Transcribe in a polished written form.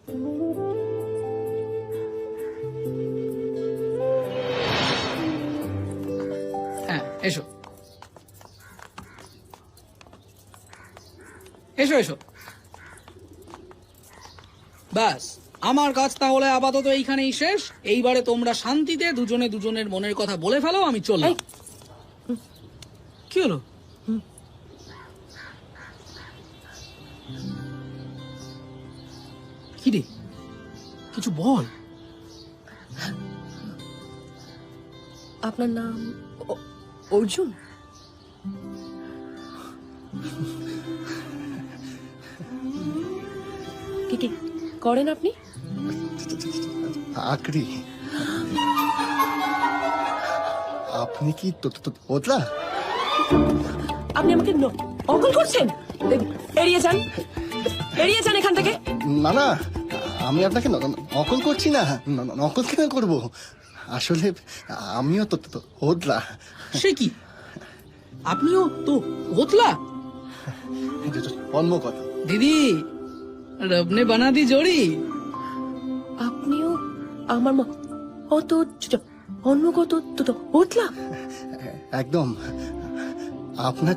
হ্যাঁ, এসো এসো এসো। ব্যাস, আমার কাজ তাহলে আপাতত এইখানেই শেষ। এইবারে তোমরা শান্তিতে দুজনে দুজনের মনের কথা বলে ফেলো, আমি চললাম। কি হলো? কি রে, কিছু বল। আপনার নাম অর্জুন? কি কি করেন আপনি? চাকরি? আপনি কি তোতলা? আপনি আমাকে নকল করছেন? এড়িয়ে যান, এড়িয়ে যান এখান থেকে। না না, আমি আপনাকে নকল করছি না। নকল কেন করব? আসলে আমিও তো ওদলা। সে কি, আপনিও তো ওতলা? অন্য কথা। দিদি, রবনে বানা দি জোড়ি। আপনিও আমার অত অন্য কত ওতলা? একদম। আপনার